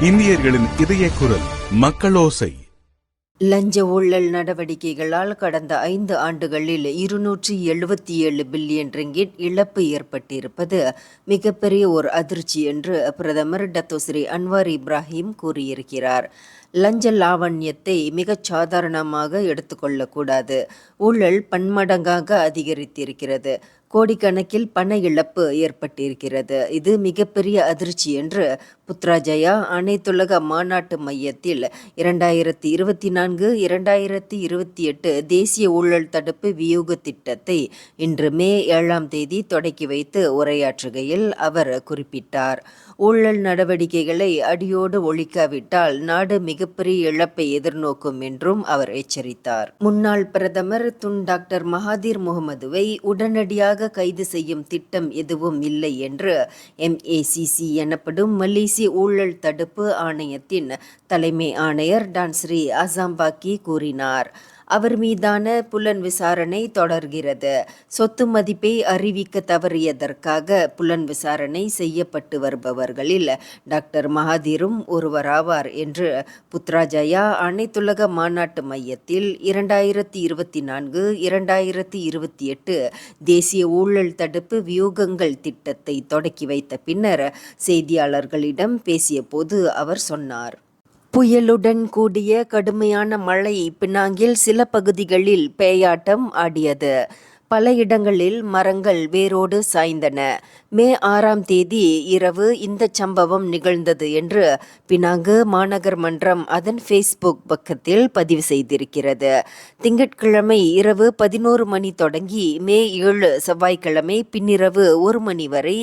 இந்தியர்களின் இதய குரல் மக்களோசை. லஞ்ச ஊழல் நடவடிக்கைகளால் கடந்த 5 ஆண்டுகளில் 277 பில்லியன் ரிங்கிட் இழப்பு ஏற்பட்டிருப்பது மிகப்பெரிய ஒரு அதிர்ச்சி என்று பிரதமர் டத்தோஸ்ரீ அன்வார் இப்ராஹிம் கூறியிருக்கிறார். லஞ்ச லாவண்யத்தை மிகச் சாதாரணமாக எடுத்துக்கொள்ளக்கூடாது. ஊழல் பன்மடங்காக அதிகரித்திருக்கிறது. கோடிக்கணக்கில் பண இழப்பு ஏற்பட்டிருக்கிறது. இது மிகப்பெரிய அதிர்ச்சி என்று புத்ராஜயா அனைத்துலக மாநாட்டு மையத்தில் 2024-2028 தேசிய ஊழல் தடுப்பு வியூக திட்டத்தை இன்று மே 7ஆம் தேதி தொடக்கி வைத்து உரையாற்றுகையில் அவர் குறிப்பிட்டார். ஊழல் நடவடிக்கைகளை அடியோடு ஒழிக்காவிட்டால் நாடு மிகப்பெரிய இழப்பை எதிர்நோக்கும் என்றும் அவர் எச்சரித்தார். முன்னாள் பிரதமர் துன் டாக்டர் மகாதீர் முகமதுவை உடனடியாக கைது செய்யும் திட்டம் எதுவும் இல்லை என்று MACC எனப்படும் மலேசிய ஊழல் தடுப்பு ஆணையத்தின் தலைமை ஆணையர் டான் ஸ்ரீ அசாம்பாக்கி கூறினார். அவர் மீதான புலன் விசாரணை தொடர்கிறது. சொத்து மதிப்பை அறிவிக்க தவறியதற்காக புலன் விசாரணை செய்யப்பட்டு வருபவர்களில் டாக்டர் மகாதீரும் ஒருவராவார் என்று புத்ராஜயா அனைத்துலக மாநாட்டு மையத்தில் 2024-2028 தேசிய ஊழல் தடுப்பு வியூகங்கள் திட்டத்தை தொடக்கி வைத்த பின்னர் செய்தியாளர்களிடம் பேசிய போது அவர் சொன்னார். புயலுடன் கூடிய கடுமையான மழை பினாங்கில் சில பகுதிகளில் பேயாட்டம் ஆடியது. பல இடங்களில் மரங்கள் வேரோடு சாய்ந்தன. மே 6ஆம் தேதி இரவு இந்த சம்பவம் நிகழ்ந்தது என்று பினாங்கு மாநகர் மன்றம் அதன் ஃபேஸ்புக் பக்கத்தில் பதிவு செய்திருக்கிறது. திங்கட்கிழமை இரவு 11 மணி தொடங்கி மே 7 செவ்வாய்க்கிழமை பின்னிரவு 1 மணி வரை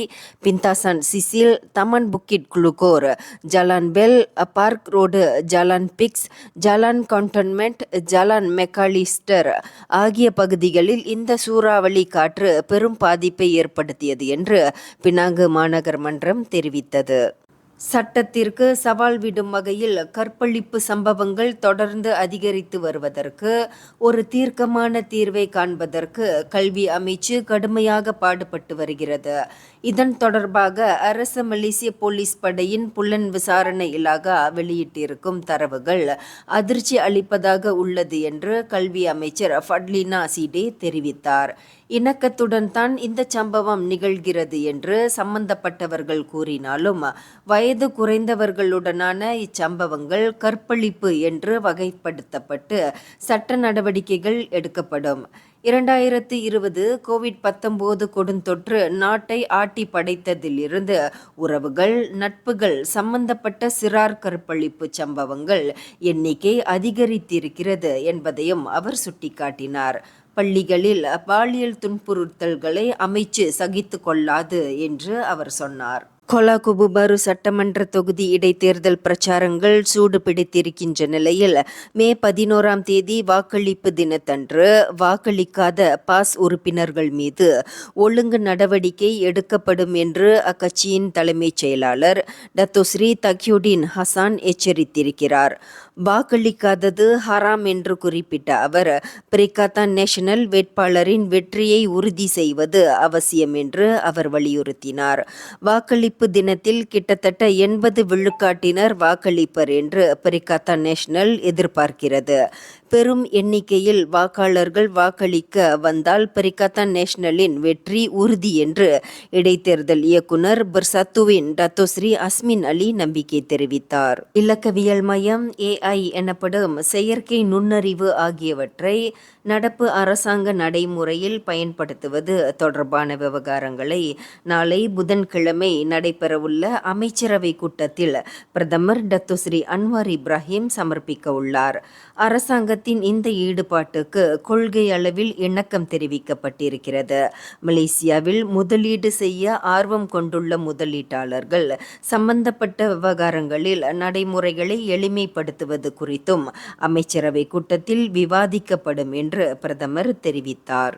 Pintasan Cecil, Taman Bukit Gelugor, Jalan Bell, Park Road, Jalan பிக்ஸ், ஜலான் கண்டோன்மெண்ட், ஜலான் மெக்காலிஸ்டர் ஆகிய பகுதிகளில் இந்த சூறாவளி காற்று பெரும் பாதிப்பை ஏற்படுத்தியது என்று பினாங்கு மாநகர் மன்றம் தெரிவித்தது. சட்டத்திற்கு சவால் விடும் வகையில் கற்பழிப்பு சம்பவங்கள் தொடர்ந்து அதிகரித்து வருவதற்கு ஒரு தீர்க்கமான தீர்வை காண்பதற்கு கல்வி அமைச்சு கடுமையாக பாடுபட்டு வருகிறது. இதன் தொடர்பாக அரச மலேசிய போலீஸ் படையின் புலன் விசாரணை இலாகா வெளியிட்டிருக்கும் தரவுகள் அதிர்ச்சி அளிப்பதாக உள்ளது என்று கல்வி அமைச்சர் ஃபட்லினா சீடே தெரிவித்தார். இணக்கத்துடன் தான் இந்த சம்பவம் நிகழ்கிறது என்று சம்பந்தப்பட்டவர்கள் கூறினாலும் வயது குறைந்தவர்களுடனான இச்சம்பவங்கள் கற்பழிப்பு என்று வகைப்படுத்தப்பட்டு சட்ட நடவடிக்கைகள் எடுக்கப்படும். 2020 கோவிட்-19 கொடுந்தொற்று நாட்டை ஆட்டி படைத்ததிலிருந்து உறவுகள், நட்புகள் சம்பந்தப்பட்ட சிறார் கற்பழிப்பு சம்பவங்கள் எண்ணிக்கை அதிகரித்திருக்கிறது என்பதையும் அவர் சுட்டிக்காட்டினார். பள்ளிகளில் பாலியல் துன்புறுத்தல்களை அமைச்சு சகித்து கொள்ளாது என்று அவர் சொன்னார். கொலாகுபு பரு சட்டமன்ற தொகுதி இடைத்தேர்தல் பிரச்சாரங்கள் சூடு பிடித்திருக்கின்ற நிலையில் மே 11ஆம் தேதி வாக்களிப்பு தினத்தன்று வாக்களிக்காத பாஸ் உறுப்பினர்கள் மீது ஒழுங்கு நடவடிக்கை எடுக்கப்படும் என்று அக்கட்சியின் தலைமைச் செயலாளர் டத்தோஸ்ரீ தக்யுடின் ஹசான் எச்சரித்திருக்கிறார். வாக்களிக்காதது ஹராம் என்று குறிப்பிட்ட அவர் பிரிகாத்தான் நேஷனல் வேட்பாளரின் வெற்றியை உறுதி செய்வது அவசியம் என்று அவர் வலியுறுத்தினார். வாக்களிப்பு தினத்தில் கிட்டத்தட்ட 80 விழுக்காட்டினர் வாக்களிப்பர் என்று பிரிகாத்தான் நேஷனல் எதிர்பார்க்கிறது. பெரும் எண்ணிக்கையில் வாக்காளர்கள் வாக்களிக்க வந்தால் பிரிகாத்தான் நேஷனலின் வெற்றி உறுதி என்று இடைத்தேர்தல் இயக்குனர் பெர்சத்துவின் டத்தோஸ்ரீ அஸ்மின் அலி நம்பிக்கை தெரிவித்தார். இலக்கவியல் மையம் AI எனப்படும் செயற்கை நுண்ணறிவு ஆகியவற்றை நடப்பு அரசாங்க நடைமுறையில் பயன்படுத்துவது தொடர்பான விவகாரங்களை நாளை புதன்கிழமை நடைபெறவுள்ள அமைச்சரவை கூட்டத்தில் பிரதமர் டத்தோஸ்ரீ அன்வார் இப்ராஹிம் சமர்ப்பிக்க உள்ளார். அரசாங்கத்தின் இந்த ஈடுபாட்டுக்கு கொள்கை அளவில் இணக்கம் தெரிவிக்கப்பட்டிருக்கிறது. மலேசியாவில் முதலீடு செய்ய ஆர்வம் கொண்டுள்ள முதலீட்டாளர்கள் சம்பந்தப்பட்ட விவகாரங்களில் நடைமுறைகளை எளிமைப்படுத்துவது குறித்தும் அமைச்சரவை கூட்டத்தில் விவாதிக்கப்படும் என்று பிரதமர் தெரிவித்தார்.